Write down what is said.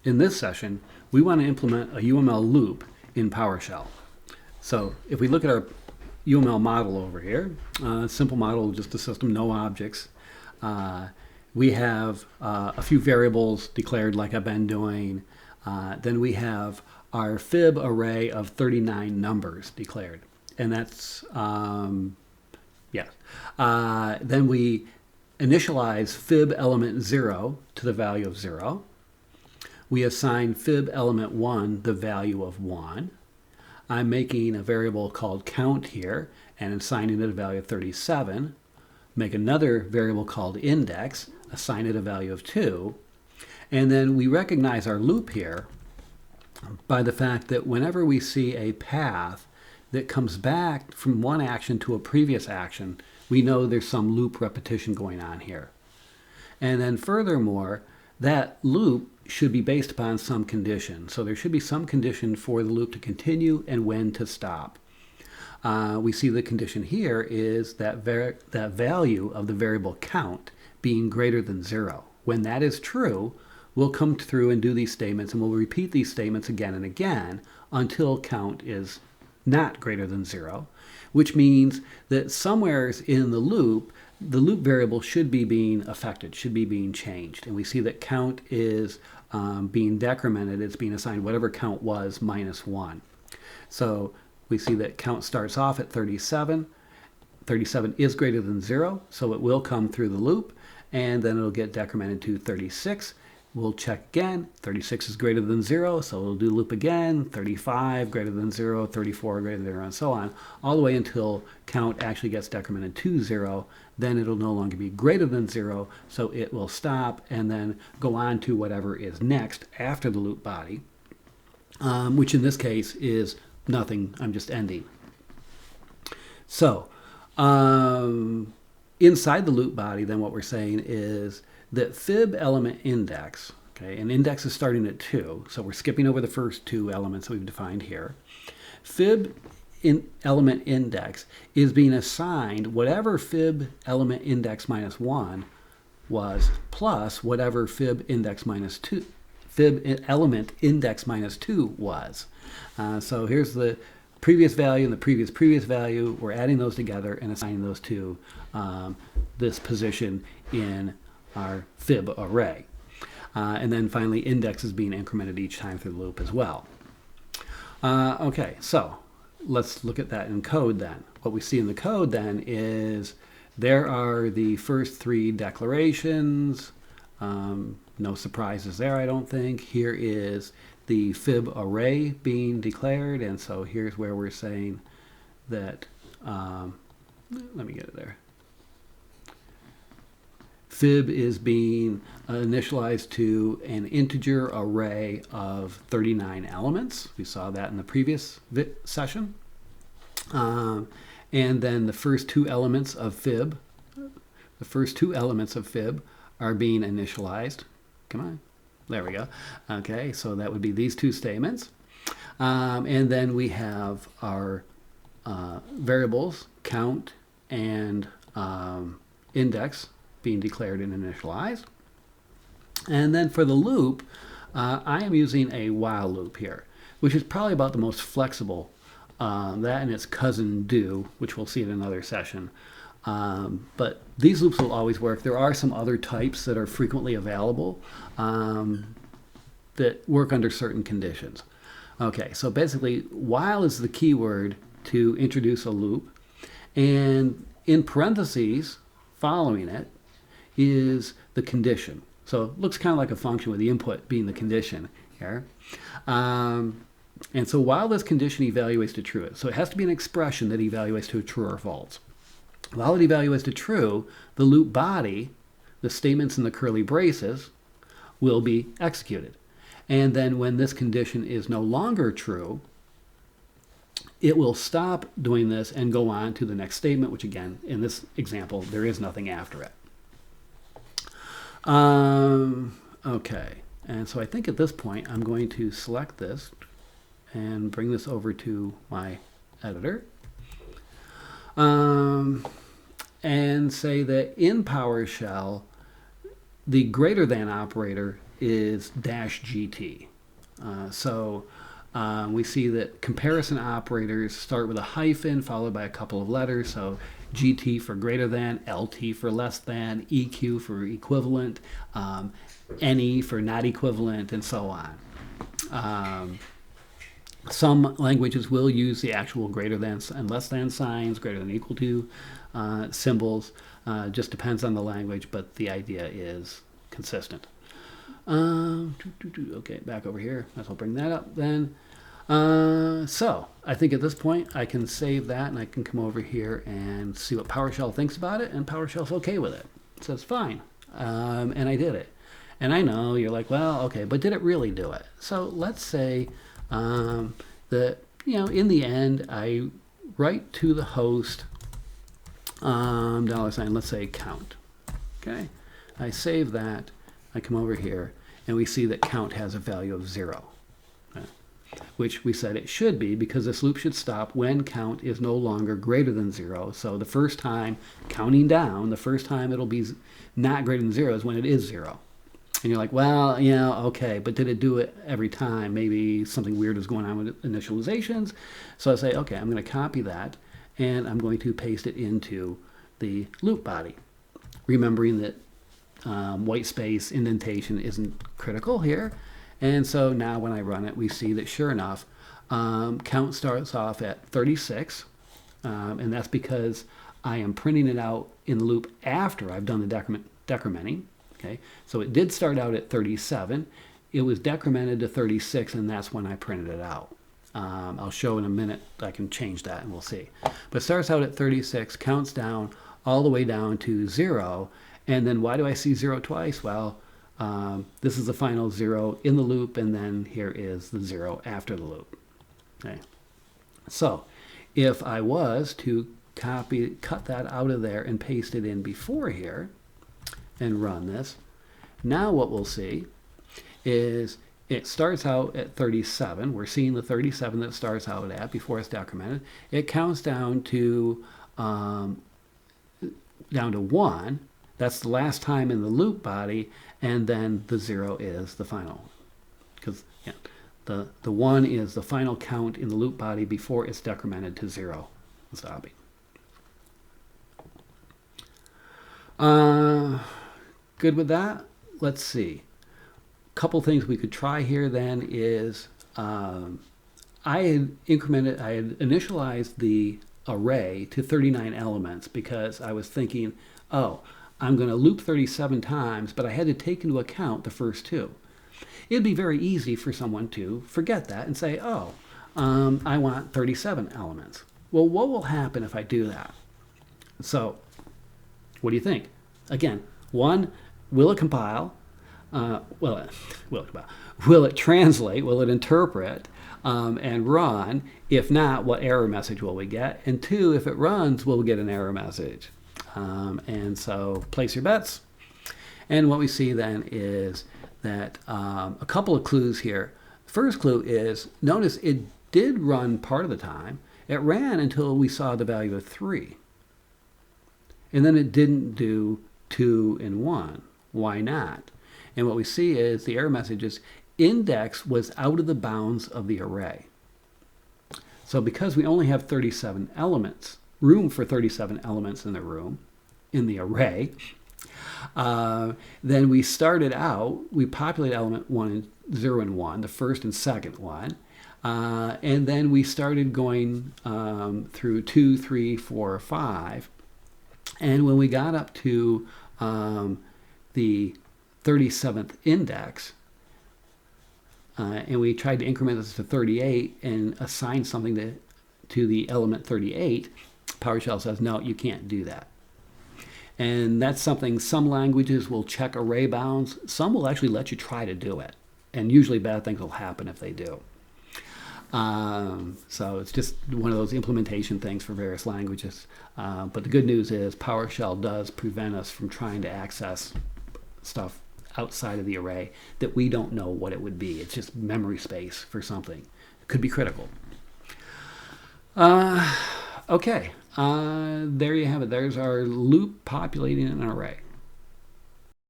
In this session, we want to implement a UML loop in PowerShell. So if we look at our UML model over here, simple model, just a system, no objects. We have a few variables declared like I've been doing. Then we have our fib array of 39 numbers declared. And that's, then we initialize fib element 0 to the value of 0. We assign fib element 1 the value of 1. I'm making a variable called count here and assigning it a value of 37. Make another variable called index, assign it a value of 2. And then we recognize our loop here by the fact that whenever we see a path that comes back from one action to a previous action, we know there's some loop repetition going on here. And then furthermore, that loop should be based upon some condition. So there should be some condition for the loop to continue and when to stop. We see the condition here is that value of the variable count being greater than 0. When that is true, we'll come through and do these statements, and we'll repeat these statements again and again until count is not greater than 0, which means that somewhere in the loop variable should be being affected, should be being changed. And we see that count is being decremented. It's being assigned whatever count was minus 1. So we see that count starts off at 37. 37 is greater than 0, so it will come through the loop, and then it'll get decremented to 36. We'll check again. 36 is greater than 0, so we'll do loop again. 35 greater than 0, 34 greater than 0, and so on, all the way until count actually gets decremented to 0. Then it'll no longer be greater than 0, so it will stop and then go on to whatever is next after the loop body, which in this case is nothing. I'm just ending. So inside the loop body, then what we're saying is that fib element index, okay, and index is starting at 2, so we're skipping over the first 2 elements that we've defined here. Fib element index is being assigned whatever fib element index minus 1 was plus whatever fib element index minus 2 was. So here's the previous value and the previous value. We're adding those together and assigning those to this position in our fib array. And then finally, index is being incremented each time through the loop as well. Okay, so let's look at that in code then. What we see in the code then is there are the first 3 declarations. No surprises there, I don't think. Here is the fib array being declared, and so here's where we're saying that, let me get it there. Fib is being initialized to an integer array of 39 elements. We saw that in the previous session. And then the first 2 elements of fib, are being initialized. Come on. There we go. Okay, so that would be these 2 statements. And then we have our variables, count and index, being declared and initialized. And then for the loop, I am using a while loop here, which is probably about the most flexible. That and its cousin do, which we'll see in another session. But these loops will always work. There are some other types that are frequently available that work under certain conditions. Okay, so basically, while is the keyword to introduce a loop, and in parentheses following it is the condition. So it looks kind of like a function with the input being the condition here. And so while this condition evaluates to true, so it has to be an expression that evaluates to true or false. While it evaluates to true, the loop body, the statements in the curly braces, will be executed. And then when this condition is no longer true, it will stop doing this and go on to the next statement, which again, in this example, there is nothing after it. Okay, and so I think at this point I'm going to select this and bring this over to my editor. And say that in PowerShell, the greater than operator is -GT. We see that comparison operators start with a hyphen followed by a couple of letters. So GT for greater than, LT for less than, EQ for equivalent, NE for not equivalent, and so on. Some languages will use the actual greater than and less than signs, greater than equal to symbols. Just depends on the language, but the idea is consistent. Okay, back over here. Might as well bring that up then. So I think at this point I can save that and I can come over here and see what PowerShell thinks about it, and PowerShell's okay with it. It says fine, and I did it. And I know you're like, well, okay, but did it really do it? So let's say that, in the end, I write to the host $, let's say count. Okay, I save that. I come over here and we see that count has a value of 0, okay, which we said it should be because this loop should stop when count is no longer greater than 0. So the first time counting down, the first time it'll be not greater than 0 is when it is 0. And you're like, well, okay, but did it do it every time? Maybe something weird is going on with initializations. So I say, okay, I'm going to copy that and I'm going to paste it into the loop body, remembering that white space indentation isn't critical here. And so now when I run it, we see that sure enough, count starts off at 36, and that's because I am printing it out in the loop after I've done the decrementing. Okay, so it did start out at 37. It was decremented to 36, and that's when I printed it out. I'll show in a minute. I can change that, and we'll see. But it starts out at 36, counts down all the way down to 0. And then why do I see 0 twice? Well, this is the final 0 in the loop, and then here is the 0 after the loop. Okay. So if I was to cut that out of there and paste it in before here and run this, now what we'll see is it starts out at 37. We're seeing the 37 that it starts out at before it's decremented. It counts down to 1. That's the last time in the loop body, and then the 0 is the final. Because the 1 is the final count in the loop body before it's decremented to 0 and stopping. Good with that? Let's see. A couple things we could try here then is I had initialized the array to 39 elements because I was thinking, oh, I'm going to loop 37 times, but I had to take into account the first 2. It'd be very easy for someone to forget that and say, oh, I want 37 elements. Well, what will happen if I do that? So, what do you think? Again, 1, will it compile? Will it translate? Will it interpret and run? If not, what error message will we get? And 2, if it runs, we'll get an error message. And so place your bets. And what we see then is that a couple of clues here. First clue is, notice it did run part of the time. It ran until we saw the value of 3. And then it didn't do 2 and 1. Why not? And what we see is the error message is index was out of the bounds of the array. So because we only have 37 elements, room for 37 elements in the array, then we started out, we populate element 0 and 1, the first and second one, and then we started going through 2, 3, 4, 5, and when we got up to the 37th index, and we tried to increment this to 38 and assign something to the element 38, PowerShell says, no, you can't do that. And that's something some languages will check array bounds. Some will actually let you try to do it. And usually bad things will happen if they do. So it's just one of those implementation things for various languages. But the good news is PowerShell does prevent us from trying to access stuff outside of the array that we don't know what it would be. It's just memory space for something. It could be critical. Okay, there you have it. There's our loop populating an array.